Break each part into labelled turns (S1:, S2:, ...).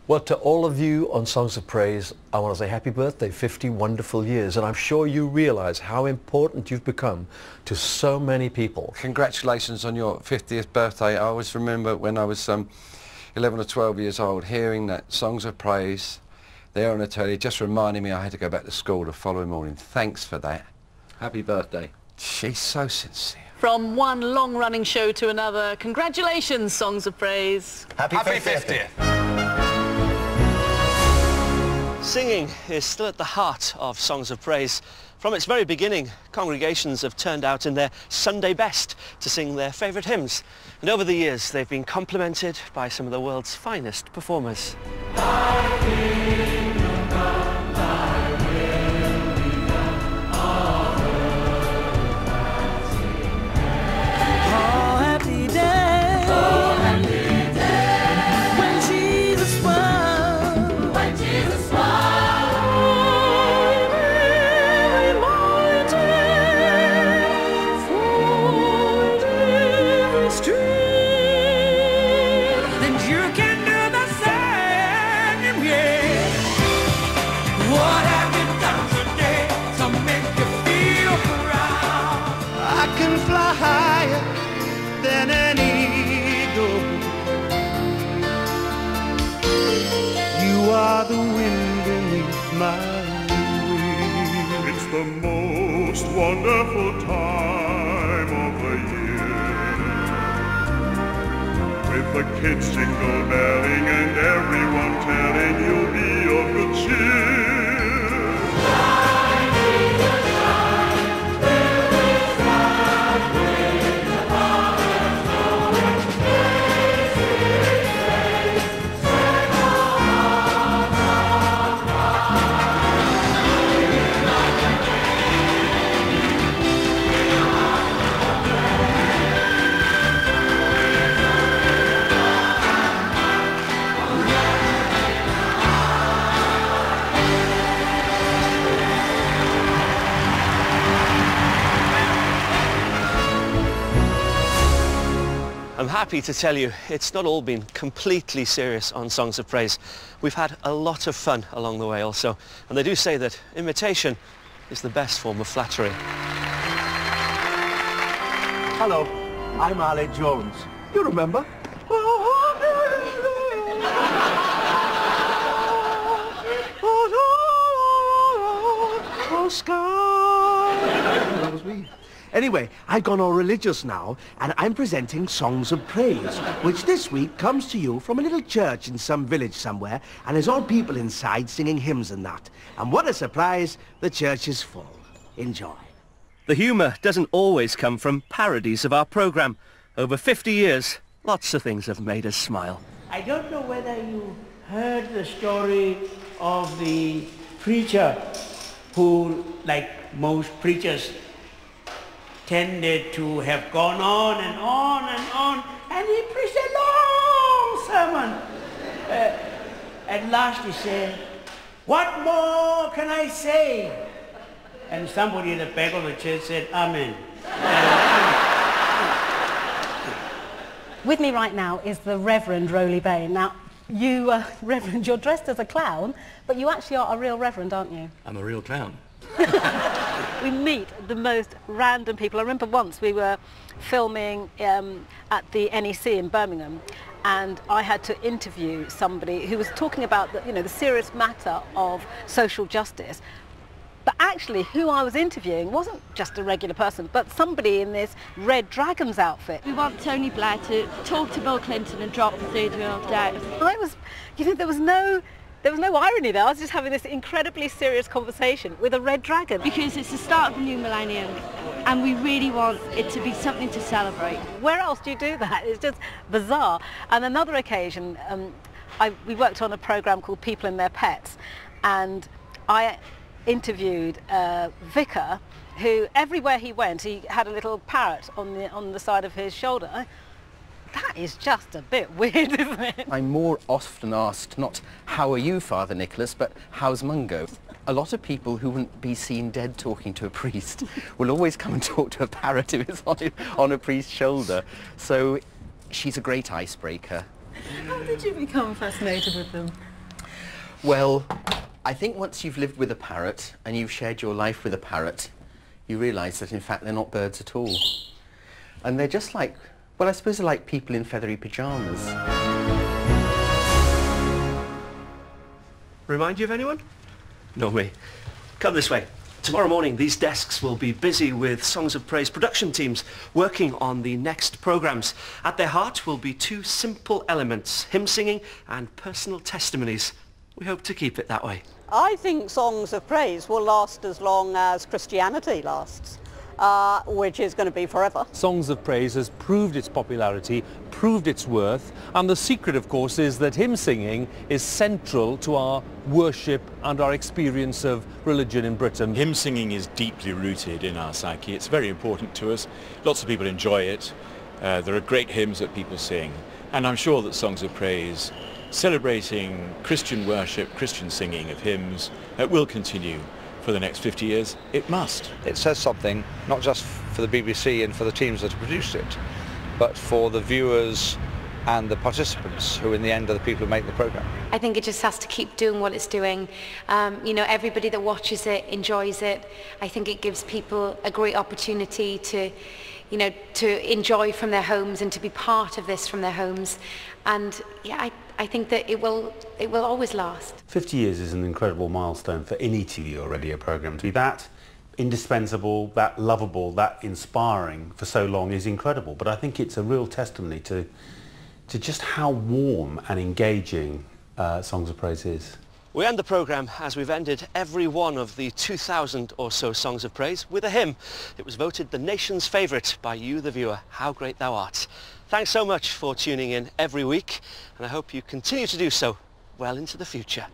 S1: Well, to all of you on Songs of Praise, I want to say happy birthday, 50 wonderful years. And I'm sure you realise how important you've become to so many people.
S2: Congratulations on your 50th birthday. I always remember when I was 11 or 12 years old, hearing that Songs of Praise there on the telly, just reminding me I had to go back to school the following morning. Thanks for that.
S1: Happy birthday.
S2: She's so sincere.
S3: From one long-running show to another, congratulations, Songs of Praise.
S4: Happy 50th.
S5: Singing is still at the heart of Songs of Praise. From its very beginning, congregations have turned out in their Sunday best to sing their favourite hymns. And over the years, they've been complemented by some of the world's finest performers.
S6: The wind beneath my wings. It's the most wonderful time of the year, with the kids jingle belling and everyone telling you'll be of good cheer.
S5: I'm happy to tell you it's not all been completely serious on Songs of Praise. We've had a lot of fun along the way also, and they do say that imitation is the best form of flattery.
S4: Hello, I'm Ali Jones. You remember? That was me. Anyway, I've gone all religious now, and I'm presenting Songs of Praise, which this week comes to you from a little church in some village somewhere, and there's all people inside singing hymns and that. And what a surprise, the church is full. Enjoy.
S5: The humour doesn't always come from parodies of our programme. Over 50 years, lots of things have made us smile.
S7: I don't know whether you heard the story of the preacher who, like most preachers, tended to have gone on and on and on, and he preached a long sermon. At last he said, "What more can I say?" And somebody in the back of the church said, "Amen."
S8: With me right now is the Reverend Roly Bain. Now, you, Reverend, you're dressed as a clown, but you actually are a real Reverend, aren't you?
S9: I'm a real clown.
S8: We meet the most random people. I remember once we were filming at the NEC in Birmingham, and I had to interview somebody who was talking about the serious matter of social justice. But actually, who I was interviewing wasn't just a regular person, but somebody in this Red Dragons outfit.
S10: We want Tony Blair to talk to Bill Clinton and drop the third-world debt.
S8: I was, there was no irony there. I was just having this incredibly serious conversation with a red dragon.
S10: Because it's the start of the new millennium, and we really want it to be something to celebrate.
S8: Where else do you do that? It's just bizarre. And another occasion, we worked on a programme called People and Their Pets, and I interviewed a vicar who, everywhere he went, he had a little parrot on the side of his shoulder. That is just a bit weird, isn't it?
S11: I'm more often asked not, how are you, Father Nicholas, but how's Mungo? A lot of people who wouldn't be seen dead talking to a priest will always come and talk to a parrot if it's on a priest's shoulder. So she's a great icebreaker.
S8: How did you become fascinated with them?
S11: Well, I think once you've lived with a parrot and you've shared your life with a parrot, you realise that in fact they're not birds at all. And they're just like, well, I suppose they're like people in feathery pyjamas.
S5: Remind you of anyone? No, me. Come this way. Tomorrow morning, these desks will be busy with Songs of Praise production teams working on the next programmes. At their heart will be two simple elements, hymn singing and personal testimonies. We hope to keep it that way.
S9: I think Songs of Praise will last as long as Christianity lasts, which is going to be forever.
S12: Songs of Praise has proved its popularity, proved its worth, and the secret, of course, is that hymn singing is central to our worship and our experience of religion in Britain.
S13: Hymn singing is deeply rooted in our psyche. It's very important to us. Lots of people enjoy it. There are great hymns that people sing, and I'm sure that Songs of Praise, celebrating Christian worship, Christian singing of hymns, will continue for the next 50 years. It must.
S14: It says something, not just for the BBC and for the teams that have produced it, but for the viewers and the participants, who in the end are the people who make the programme.
S15: I think it just has to keep doing what it's doing. You know, everybody that watches it enjoys it. I think it gives people a great opportunity to, you know, to enjoy from their homes and to be part of this from their homes. And yeah, I think that it will always last.
S16: 50 years is an incredible milestone for any TV or radio programme. To be that indispensable, that lovable, that inspiring for so long is incredible. But I think it's a real testimony to just how warm and engaging Songs of Praise is.
S5: We end the programme, as we've ended every one of the 2,000 or so Songs of Praise, with a hymn. It was voted the nation's favourite by you, the viewer. How great thou art. Thanks so much for tuning in every week, and I hope you continue to do so well into the future.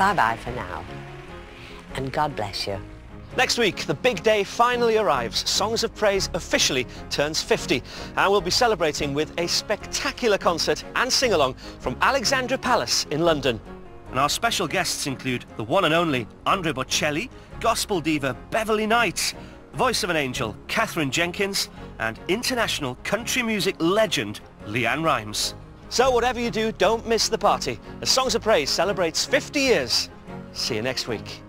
S17: Bye-bye for now, and God bless you.
S5: Next week, the big day finally arrives. Songs of Praise officially turns 50, and we'll be celebrating with a spectacular concert and sing-along from Alexandra Palace in London. And our special guests include the one and only Andrea Bocelli, gospel diva Beverly Knight, voice of an angel Catherine Jenkins, and international country music legend Leanne Rimes. So whatever you do, don't miss the party, as Songs of Praise celebrates 50 years. See you next week.